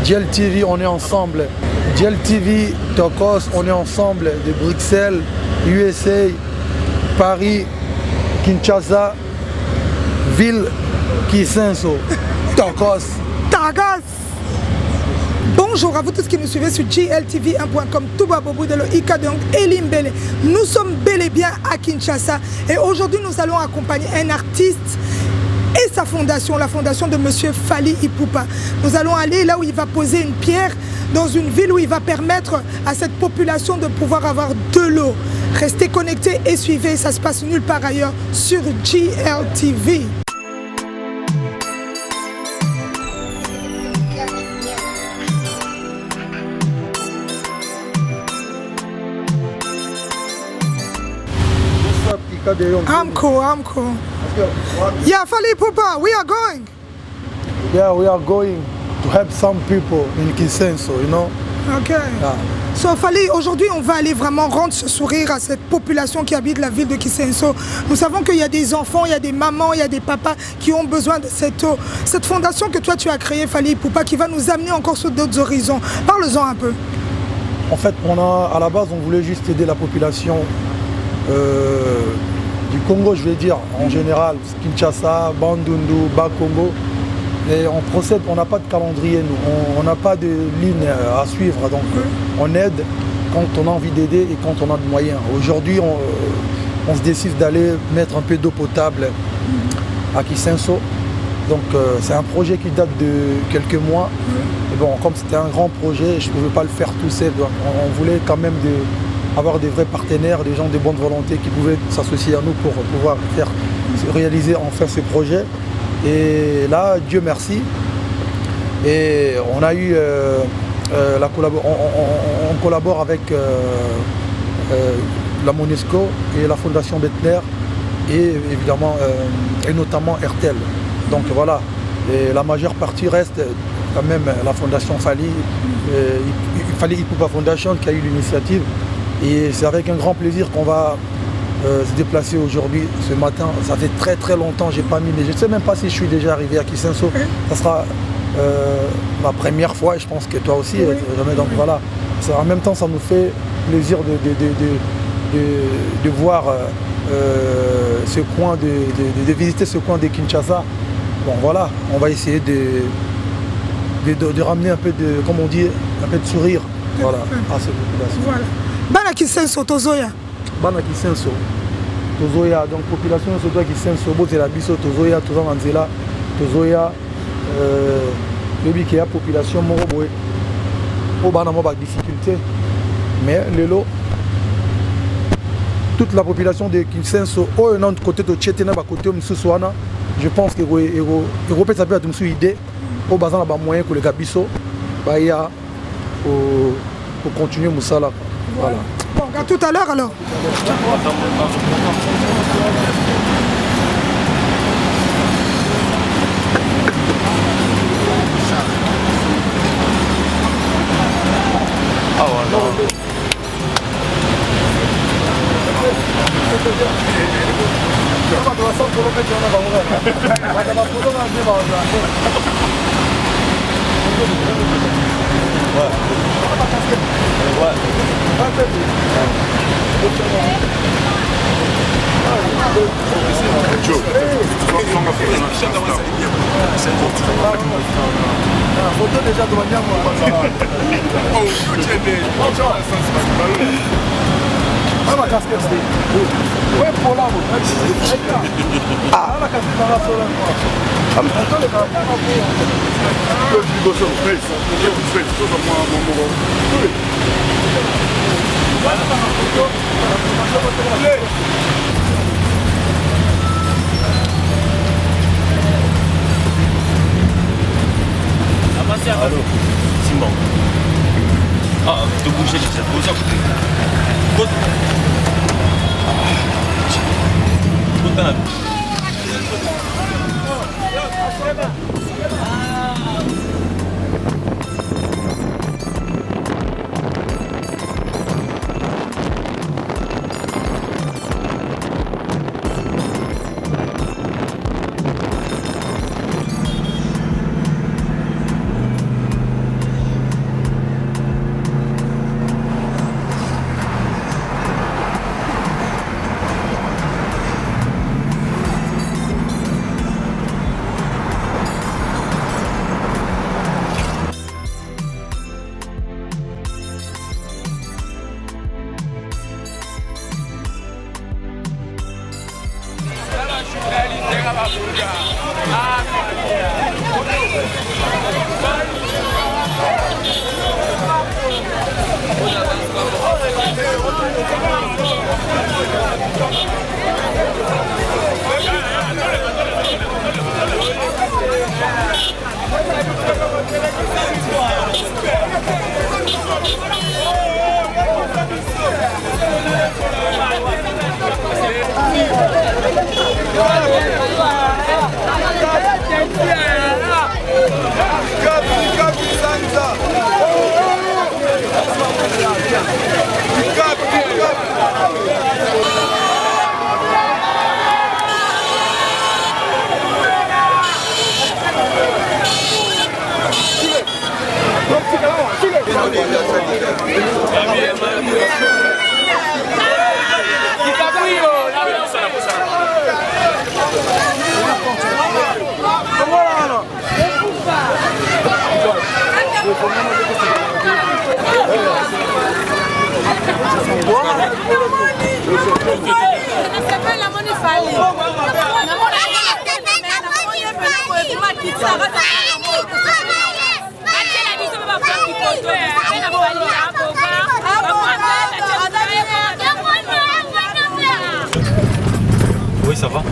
Djel TV, on est ensemble. Djel TV, Tokos, on est ensemble. De Bruxelles, USA, Paris, Kinshasa, Ville, Kisenso, Tokos. Tokos. Bonjour à vous tous qui nous suivez sur GLTV1.com, Touba Bobo de l'Ika donc Elimbele. Nous sommes bel et bien à Kinshasa et aujourd'hui nous allons accompagner un artiste et sa fondation, la fondation de Monsieur Fally Ipupa. Nous allons aller là où il va poser une pierre, dans une ville où il va permettre à cette population de pouvoir avoir de l'eau. Restez connectés et suivez, ça se passe nulle part ailleurs sur GLTV. I'm cool. Yeah, Fally Ipupa, we are going. Yeah, we are going to help some people in Kisenso, you know. Okay. Yeah. So Fally, aujourd'hui on va aller vraiment rendre ce sourire à cette population qui habite la ville de Kisenso. Nous savons qu'il y a des enfants, il y a des mamans, il y a des papas qui ont besoin de cette eau. Cette fondation que toi tu as créée, Fally Ipupa, qui va nous amener encore sur d'autres horizons. Parle-en un peu. En fait, à la base, on voulait juste aider la population du Congo, je vais dire, en général, Kinshasa, Bandundu, Bas-Congo. Et on procède, on n'a pas de calendrier, nous, on n'a pas de ligne à suivre, donc on aide quand on a envie d'aider et quand on a de moyens. Aujourd'hui, on se décide d'aller mettre un peu d'eau potable à Kisenso. Donc c'est un projet qui date de quelques mois. Et bon, comme c'était un grand projet, je ne pouvais pas le faire tout seul. Donc on voulait quand même avoir des vrais partenaires, des gens de bonne volonté qui pouvaient s'associer à nous pour pouvoir réaliser enfin ce projet. Et là, Dieu merci. Et on a eu on collabore avec la Monesco et la Fondation Bettner et évidemment et notamment RTL. Donc voilà, et la majeure partie reste quand même la Fondation Fally Ipupa Foundation qui a eu l'initiative. Et c'est avec un grand plaisir qu'on va se déplacer aujourd'hui, ce matin. Ça fait très très longtemps, j'ai pas mis, mais je ne sais même pas si je suis déjà arrivé à Kisenso. Ça sera ma première fois et je pense que toi aussi. Donc voilà, en même temps ça nous fait plaisir de voir ce coin, de visiter ce coin de Kinshasa. Bon voilà, on va essayer de ramener un peu de, comme on dit, un peu de sourire voilà, à cette population. Voilà. Bana Kisenso, Tozoya. Bana Kisenso. Tozoya, donc population se doit Kisenso, Bozela Biso, Tozoya, Tozan Anzela, Tozoya, le qui a population Moroboé. Au Bana Moba difficulté. Mais le lot, toute la population de Kisenso, au côté de Tchétena, côté de Moussouana, je pense que Européen ça peut être une idée. Au bazar n'a moyen que le Gabiso, Baya, pour continuer Moussala. Voilà. Bon, à tout à l'heure alors. Ah ouais, Allô, Simon. Ah, de bouger les pieds. Bouge à côté. Côte. Côte dans la bouche. Oui, ça va.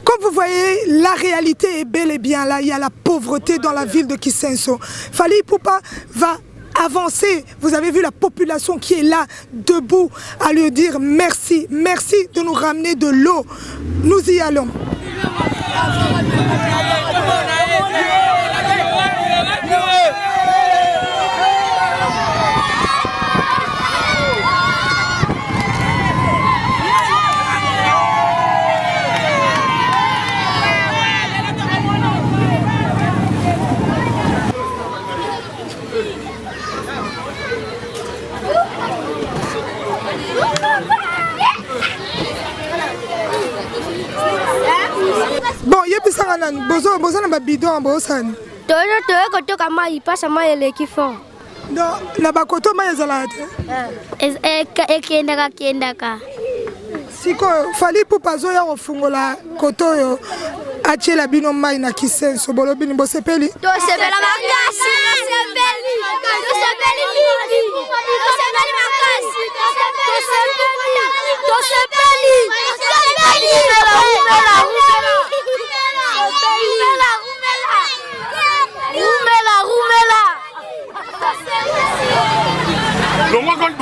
Comme vous voyez, la réalité est bel et bien là. Il y a la pauvreté dans la ville de Kisenso. Fally Ipupa va avancer. Vous avez vu la population qui est là, debout, à lui dire merci. Merci de nous ramener de l'eau. Nous y allons. Bon, il y a plus de besoin de bidon. Toyoka mai pasa mai eleki fo. Non, na bakoto mai ezalate. Ekendaka. Siko Fally Ipupa zo ya kofungola koto yo achela bino mai na Kisenso bolobi ni bosepeli. Tosepela makasi, tosepeli. Tosepeli nini? Tosepeli makasi. Tosepeli. Rumela. Le moi quand je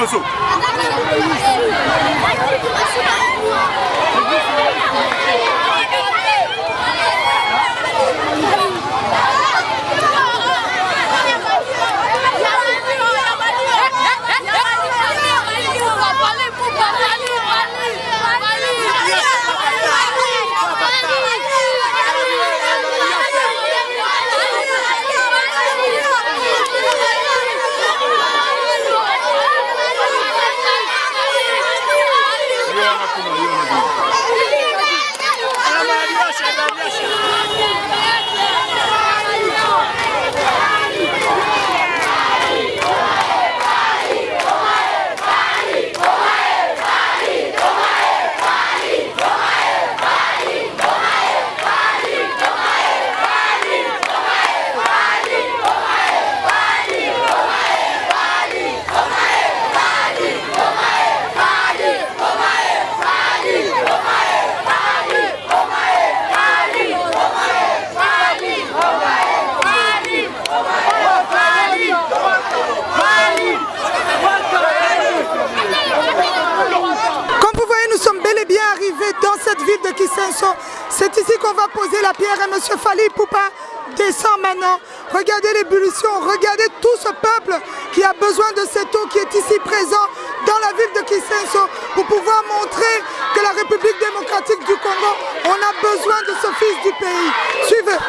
C'est ici qu'on va poser la pierre et M. Fally Ipupa descend maintenant. Regardez l'ébullition, regardez tout ce peuple qui a besoin de cette eau qui est ici présent dans la ville de Kisenso pour pouvoir montrer que la République démocratique du Congo, on a besoin de ce fils du pays. Suivez.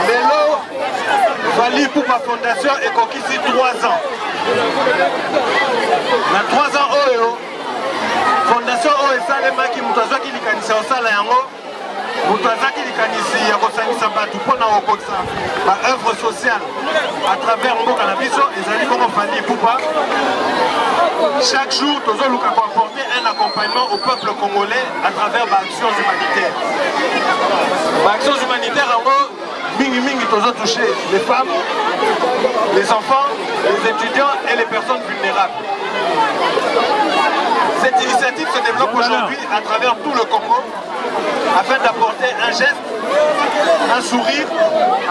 Lelo Fally Ipupa Fondation est conquis 3 ans. Na 3 ans oyo Fondation oyo esalemaki moto azwaki likanisi ya kosala yango, moto azwaki likanisi ya kosangisa bato mpona kokokisa baœuvre sociale à travers mboka na biso ezali bongo Fally Ipupa. Chaque jour tozoluka apporter un accompagnement au peuple congolais à travers actions humanitaires. Actions humanitaires yango mingi toucher les femmes, les enfants, les étudiants et les personnes vulnérables. Cette initiative se développe aujourd'hui à travers tout le Congo afin d'apporter un geste, un sourire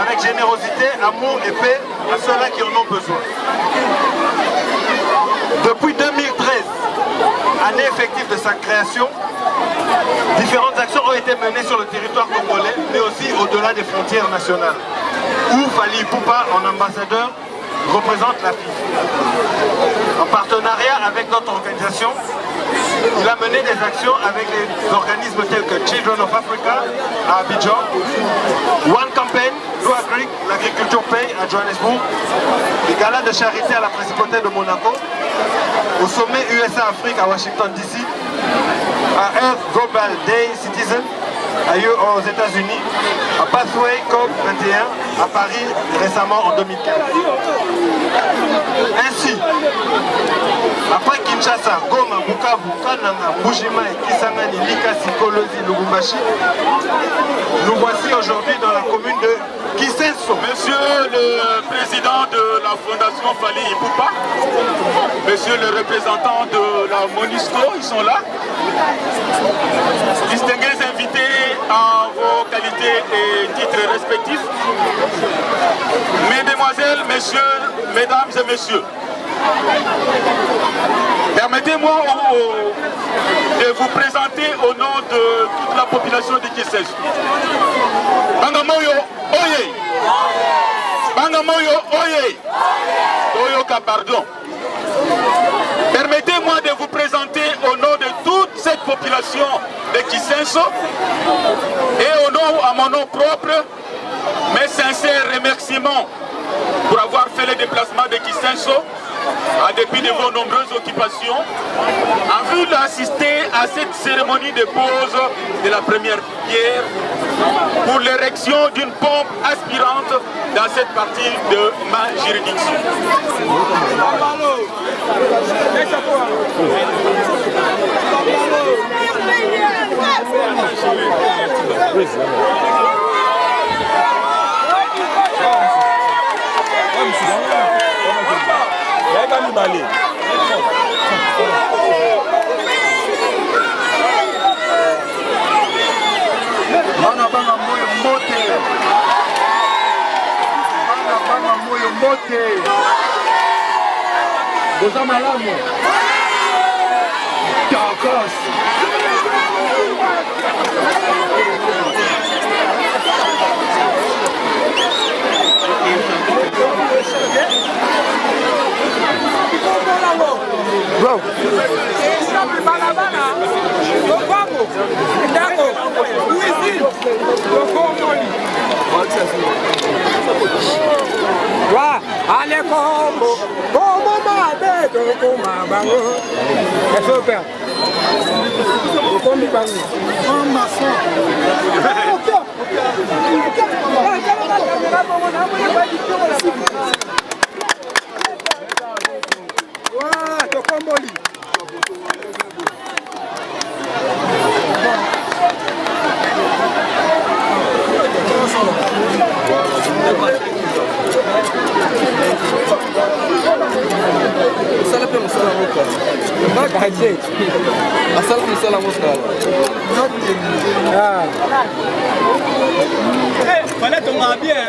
avec générosité, amour et paix à ceux-là qui en ont besoin. Depuis 2013, année effective de sa création, différentes actions ont été menées sur le territoire congolais, mais aussi au-delà des frontières nationales, où Fally Ipupa, en ambassadeur, représente la FIF. En partenariat avec notre organisation, il a mené des actions avec des organismes tels que Children of Africa à Abidjan, One Campaign, Blue Agric, l'agriculture paye à Johannesburg, les galas de charité à la Principauté de Monaco, au sommet USA-Afrique à Washington DC, à Earth Global Day Citizen aux États-Unis, à Pathway COP 21 à Paris récemment en 2015. Ainsi, après Kinshasa, Goma, Bukavu, Kananga, Mbujimai, Kisangani, Likasi, Kolosi, Lubumbashi, nous voici aujourd'hui dans la commune de Kisenso. Monsieur le président de la Fondation Fally Ipupa, monsieur le représentant de la MONUSCO, ils sont là. Distingués invités en vos qualités et titres respectifs. Mesdemoiselles, messieurs, mesdames et messieurs, permettez-moi de vous présenter au nom de toute la population de Kisenso. Bangamoyo Oye! Bangamoyo Oye! Toyoka, pardon. Permettez-moi de vous présenter au nom de toute cette population de Kisenso et à mon nom propre, mes sincères remerciements pour avoir fait le déplacement de Kisenso en dépit de vos nombreuses occupations, en vue d'assister à cette cérémonie de pose de la première pierre pour l'érection d'une pompe aspirante dans cette partie de ma juridiction. Boza malamu Kakos Bro Wa ale kombo kombo mabe do koma bango eso père kombi bango mama so wa to komboli fallait tomber bien.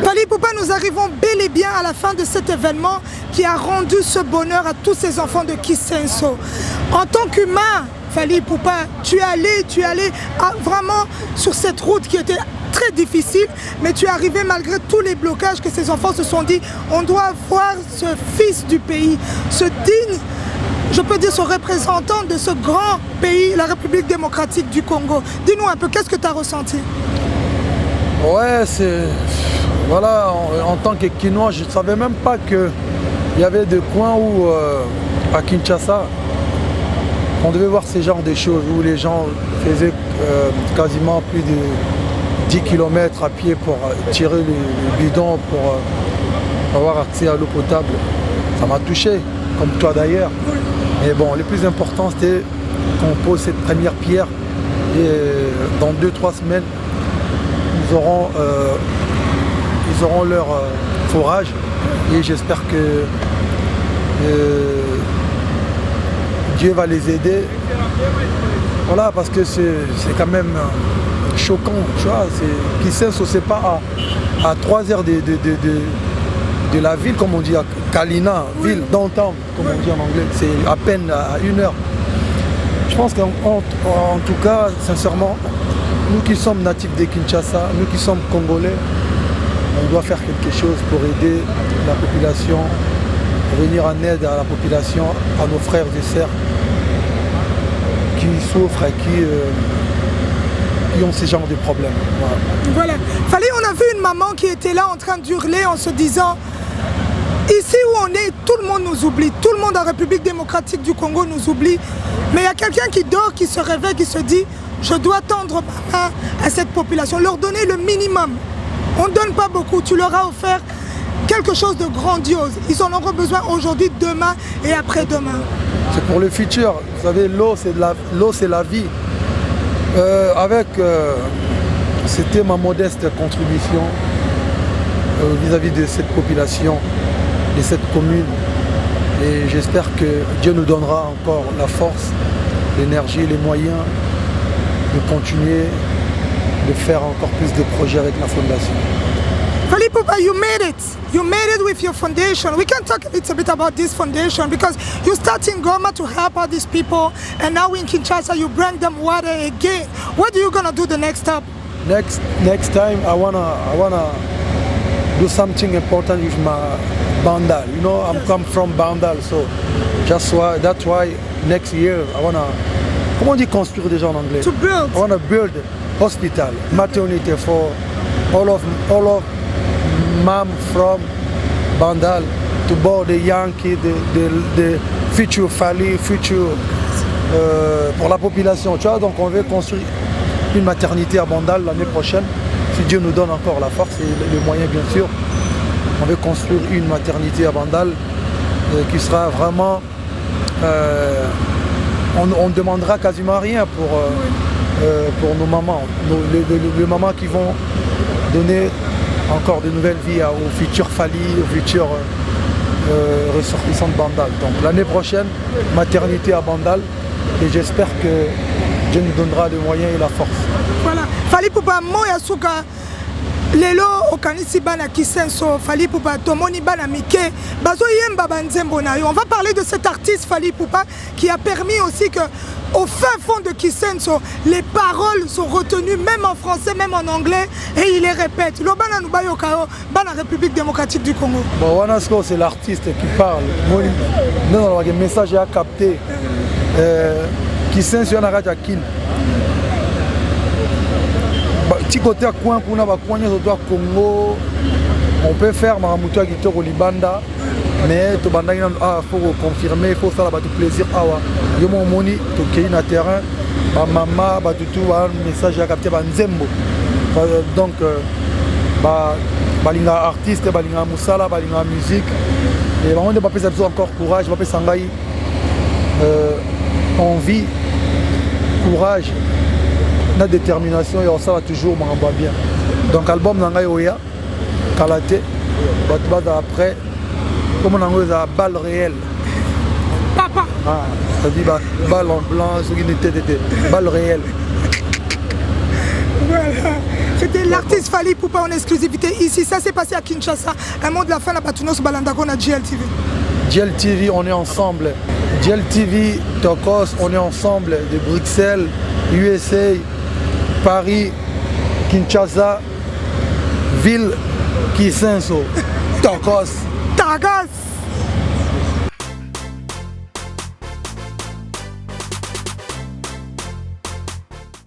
Fally Ipupa, nous arrivons bel et bien à la fin de cet événement qui a rendu ce bonheur à tous ces enfants de Kisenso. En tant qu'humain, Fally Ipupa, tu es allé vraiment sur cette route qui était très difficile, mais tu es arrivé malgré tous les blocages que ces enfants se sont dit, on doit voir ce fils du pays, ce digne, je peux dire ce représentant de ce grand pays, la République démocratique du Congo. Dis-nous un peu, qu'est-ce que tu as ressenti? Ouais, c'est... Voilà, en tant que Kinois, je ne savais même pas qu'il y avait des coins où, à Kinshasa, on devait voir ce genre de choses, où les gens faisaient quasiment plus de 10 km à pied pour tirer le bidon, pour avoir accès à l'eau potable. Ça m'a touché, comme toi d'ailleurs. Mais bon, le plus important, c'était qu'on pose cette première pierre. Et dans 2-3 semaines, ils auront leur forage. Et j'espère que Dieu va les aider. Voilà, parce que c'est quand même choquant, tu vois. Kisenso, c'est pas à 3 heures de la ville, comme on dit, à Kalina, ville, downtown, comme on dit en anglais. C'est à peine à 1 heure. Je pense qu'en tout cas, sincèrement, nous qui sommes natifs de Kinshasa, nous qui sommes congolais, on doit faire quelque chose pour aider la population, pour venir en aide à la population, à nos frères et sœurs qui souffrent et qui ont ce genre de problèmes. Voilà. Fally, on a vu une maman qui était là en train d'hurler en se disant ici où on est, tout le monde nous oublie, tout le monde en République démocratique du Congo nous oublie, mais il y a quelqu'un qui dort, qui se réveille, qui se dit je dois tendre ma main à cette population, leur donner le minimum. On ne donne pas beaucoup, tu leur as offert quelque chose de grandiose. Ils en auront besoin aujourd'hui, demain et après-demain. C'est pour le futur. Vous savez, l'eau c'est la vie. C'était ma modeste contribution vis-à-vis de cette population, de cette commune. Et j'espère que Dieu nous donnera encore la force, l'énergie, les moyens de continuer de faire encore plus de projets avec la fondation. Fally Ipupa, you made it. You made it with your foundation. We can talk a little bit about this foundation because you start in Goma to help out these people, and now in Kinshasa you bring them water again. What are you gonna do the next step? Next time I wanna do something important with my Bandal. You know, I'm come from Bandal, so that's why next year I wanna. Comment on dit construire déjà en anglais? To build. I wanna build hospital, maternity for all of mom from Bandal to board the young kid, the future Fally, future pour la population. Tu vois, donc on veut construire une maternité à Bandal l'année prochaine, si Dieu nous donne encore la force et les moyens bien sûr. On veut construire une maternité à Bandal qui sera vraiment... on ne demandera quasiment rien pour nos mamans, les mamans qui vont donner encore de nouvelles vies aux futurs Fally, aux futurs ressortissants de Bandal. Donc l'année prochaine, maternité à Bandal, et j'espère que Dieu nous donnera les moyens et la force. Voilà. Fally Ipupa, moya suka lelo okanisi bana Kisenso, Fally Ipupa, tomoni bana mike, bazo yemba banzembo na yo. On va parler de cet artiste Fally Ipupa qui a permis aussi que au fin fond de Kisenso, les paroles sont retenues même en français, même en anglais, et il les répète. Lo bana nubayo kao, bana République démocratique du Congo. Bon, Wanasko, c'est l'artiste qui parle. Non, le message est à capter. Kisenso yana kati kin. Petit côté à coin kuna ba coin surtout à Congo, on peut faire maramuto à Kitoko Libanda mais il faut confirmer, il faut faire tout plaisir. Yo mon moni, tu es na terrain, maman, tout un message à capter Nzembo. Donc, balinga artiste, balinga musala, balinga musique. Et on ne peut pas faire encore courage, on peut s'engager envie, courage, la détermination et ça va toujours m'en bien. Donc album Nangai Oya, Kalate, après, comme on a une balle réelle. Papa. C'est-à-dire balle en blanc, balle réelle. Voilà. C'était l'artiste Fally Ipupa en exclusivité ici. Ça s'est passé à Kinshasa. Un mot de la fin, la Batunos Balandako à GLTV. GLTV, on est ensemble. GLTV, Tokos, on est ensemble. De Bruxelles, USA, Paris, Kinshasa, ville Kisenso, Tokos. Tagas.